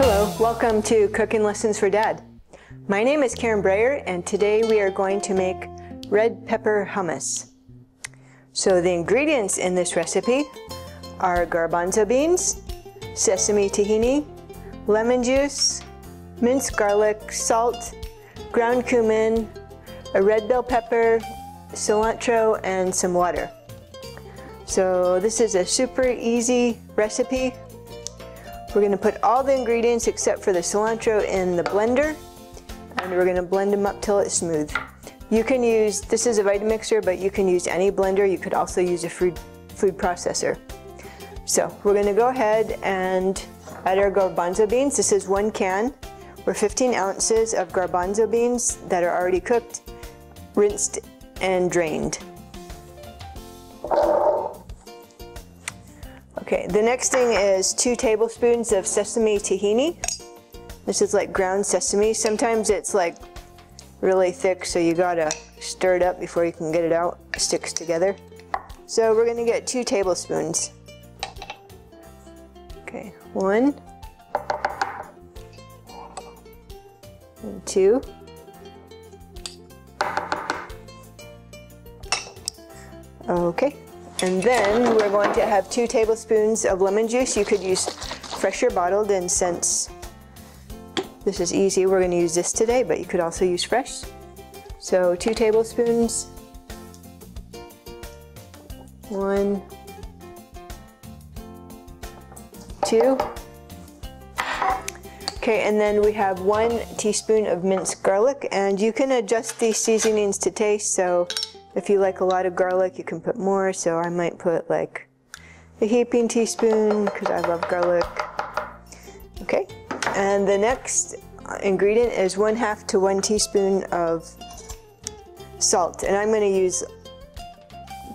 Hello, welcome to Cooking Lessons for Dad. My name is Karen Breyer, and today we are going to make red pepper hummus. So the ingredients in this recipe are garbanzo beans, sesame tahini, lemon juice, minced garlic, salt, ground cumin, a red bell pepper, cilantro, and some water. So this is a super easy recipe. We're going to put all the ingredients except for the cilantro in the blender, and we're going to blend them up till it's smooth. You can use, this is a Vitamixer, but you can use any blender. You could also use a food processor. So we're going to go ahead and add our garbanzo beans. This is 1 can, or 15 ounces of garbanzo beans that are already cooked, rinsed, and drained. Okay, the next thing is 2 tablespoons of sesame tahini. This is like ground sesame. Sometimes it's like really thick, so you gotta stir it up before you can get it out. It sticks together. So we're gonna get 2 tablespoons. Okay, 1 and 2. Okay. And then we're going to have 2 tablespoons of lemon juice. You could use fresh or bottled, and since this is easy, we're going to use this today, but you could also use fresh. So 2 tablespoons, 1, 2. Okay, and then we have 1 teaspoon of minced garlic, and you can adjust these seasonings to taste. So if you like a lot of garlic, you can put more, so I might put like a heaping teaspoon because I love garlic. Okay, and the next ingredient is 1/2 to 1 teaspoon of salt, and I'm going to use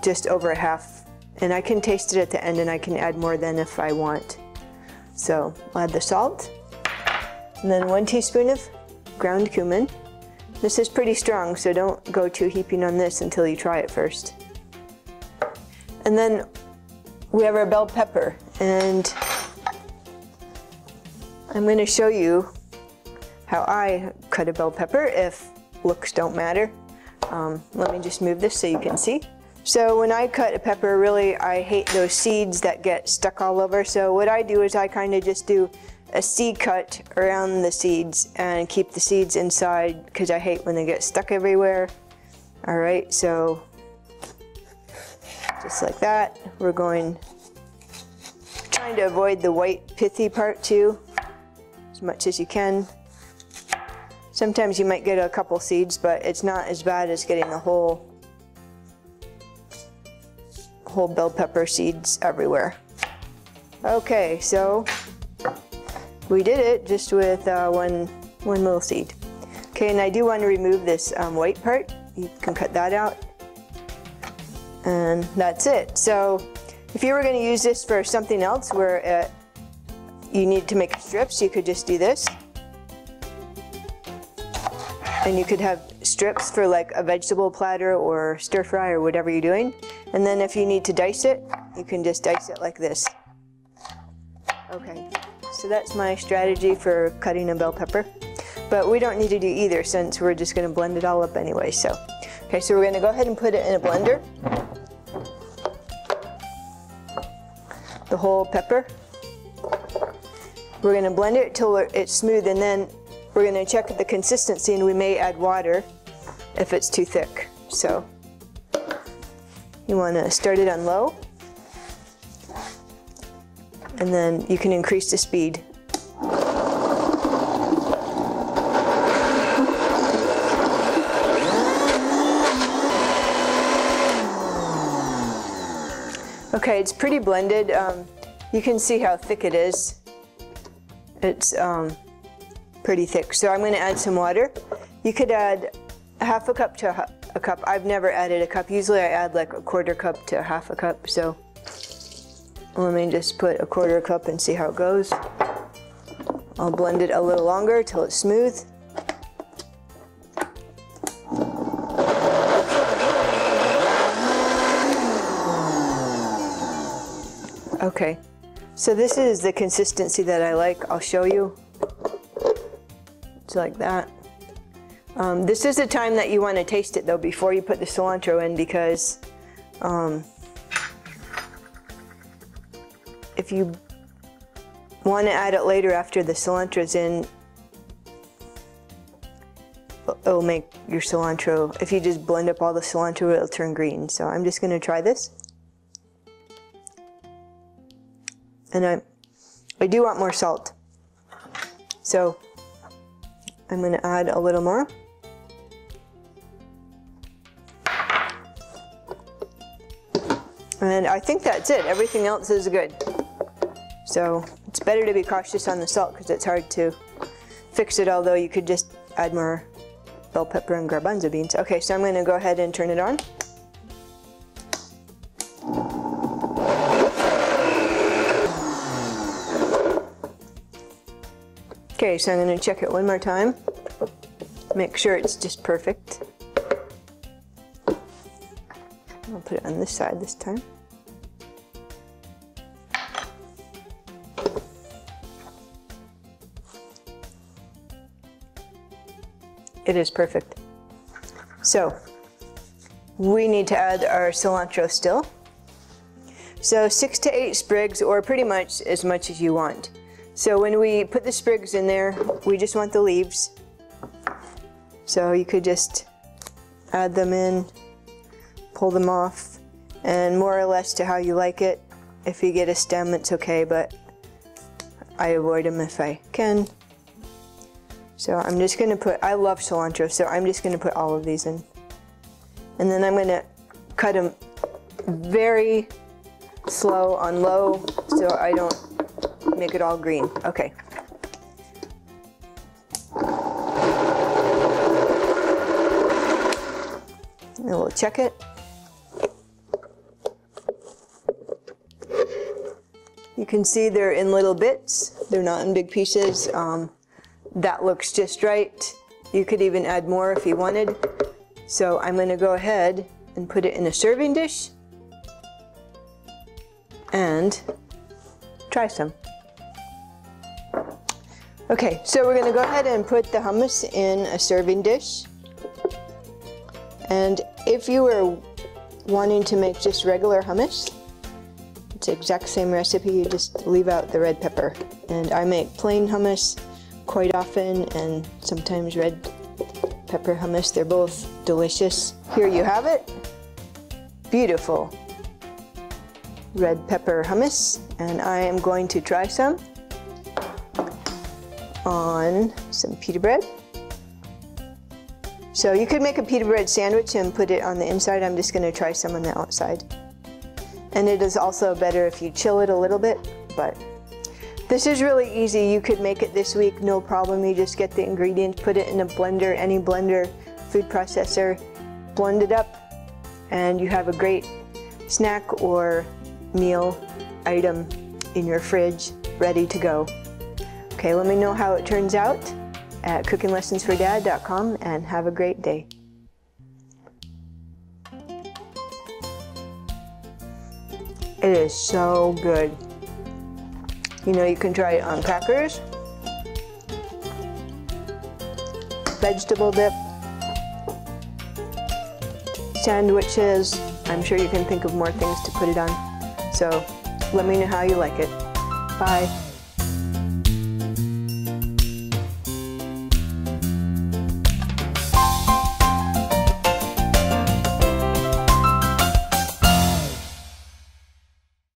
just over a half, and I can taste it at the end, and I can add more then if I want. So I'll add the salt, and then 1 teaspoon of ground cumin. This is pretty strong, so don't go too heaping on this until you try it first. And then we have our bell pepper, and I'm going to show you how I cut a bell pepper if looks don't matter. Let me just move this so you can see. So when I cut a pepper, really I hate those seeds that get stuck all over. So what I do is I kind of just do a seed cut around the seeds and keep the seeds inside because I hate when they get stuck everywhere. Alright, so just like that. We're trying to avoid the white pithy part too, as much as you can. Sometimes you might get a couple seeds, but it's not as bad as getting the whole bell pepper seeds everywhere. Okay, so we did it just with one little seed. Okay, and I do want to remove this white part. You can cut that out. And that's it. So if you were going to use this for something else where you need to make strips, you could just do this. And you could have strips for like a vegetable platter or stir fry or whatever you're doing. And then if you need to dice it, you can just dice it like this. Okay. So that's my strategy for cutting a bell pepper. But we don't need to do either since we're just going to blend it all up anyway. So, okay, so we're going to go ahead and put it in a blender. The whole pepper. We're going to blend it till it's smooth, and then we're going to check the consistency, and we may add water if it's too thick. So you want to start it on low. And then you can increase the speed. Okay, it's pretty blended. You can see how thick it is. It's pretty thick. So I'm going to add some water. You could add 1/2 cup to a cup. I've never added a cup. Usually I add like 1/4 cup to 1/2 cup. So let me just put 1/4 cup and see how it goes. I'll blend it a little longer till it's smooth. Okay, so this is the consistency that I like. I'll show you. So like that. This is the time that you want to taste it though before you put the cilantro in, because if you want to add it later after the cilantro's in, it'll make your cilantro, if you just blend up all the cilantro, it'll turn green. So I'm just going to try this. And I do want more salt. So I'm going to add a little more. And I think that's it. Everything else is good. So it's better to be cautious on the salt because it's hard to fix it, although you could just add more bell pepper and garbanzo beans. Okay, so I'm going to go ahead and turn it on. Okay, so I'm going to check it one more time. Make sure it's just perfect. I'll put it on this side this time. It is perfect. So we need to add our cilantro still. So 6 to 8 sprigs, or pretty much as you want. So when we put the sprigs in there, we just want the leaves. So you could just add them in, pull them off, and more or less to how you like it. If you get a stem, it's okay, but I avoid them if I can. So I'm just going to put, I love cilantro, so I'm just going to put all of these in. And then I'm going to cut them very slow on low so I don't make it all green. Okay. And we'll check it. You can see they're in little bits. They're not in big pieces. That looks just right. You could even add more if you wanted. So I'm going to go ahead and put it in a serving dish and try some. Okay, so we're going to go ahead and put the hummus in a serving dish. And if you were wanting to make just regular hummus, it's the exact same recipe, you just leave out the red pepper. And I make plain hummus quite often, and sometimes red pepper hummus. They're both delicious. Here you have it. Beautiful red pepper hummus, and I am going to try some on some pita bread. So you could make a pita bread sandwich and put it on the inside. I'm just going to try some on the outside. And it is also better if you chill it a little bit, but this is really easy. You could make it this week, no problem. You just get the ingredients, put it in a blender, any blender, food processor, blend it up, and you have a great snack or meal item in your fridge ready to go. Okay, let me know how it turns out at cookinglessonsfordad.com, and have a great day. It is so good. You know, you can try it on crackers, vegetable dip, sandwiches. I'm sure you can think of more things to put it on. So let me know how you like it. Bye.